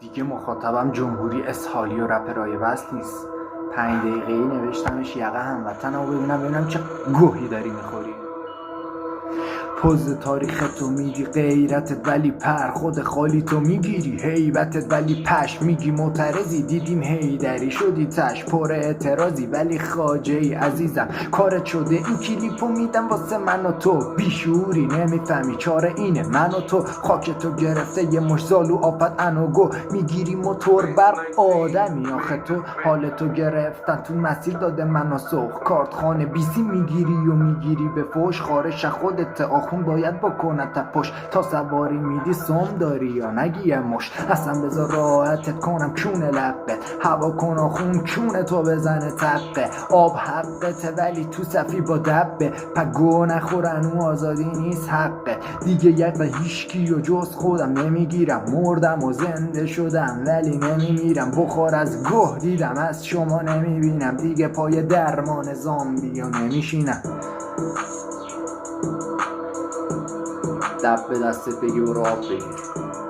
دیگه مخاطبم جمهوری اسحالی و رپرای وصل نیست. 5 دقیقه‌ای نوشتمش یقه هموطنم و ببینم چه گوهی داری میخوری. پوز تاریخ تو میدی غیرتت ولی پر خود خالی تو میگیری هیبتت ولی پش میگی معترضی دیدیم هیدری شدی تش پر اعتراضی ولی خواجه ای عزیزم کارت شده این کلیپو میدم واسه من و تو بیشوری نمیفهمی چاره اینه من و تو خاک تو گرفته یه مش زالو آفت انوگو میگیری موتور بر آدمی آخه تو حال تو گرفتن تو مسیر داده من و سوخ کارت خانه بیسی میگیری و میگیری به فوش خارش خودت آخون باید بکنت پشت تا سواری میدی سم داری یا نگی مش اصلا بذار راحتت کنم کونه لقت هوا کن آخون کونه تو بزنه تقه آب حقته ولی تو صفی با دبه پگو نخورن و آزادی نیست حقه دیگه یک و هیشکی و جز خودم نمیگیرم مردم و زنده شدم ولی نمیمیرم بخور از گوه دیدم از شما نمیبینم دیگه پای درمان زامبی و نمیشینم دب به دستت بگی برو آب بگیر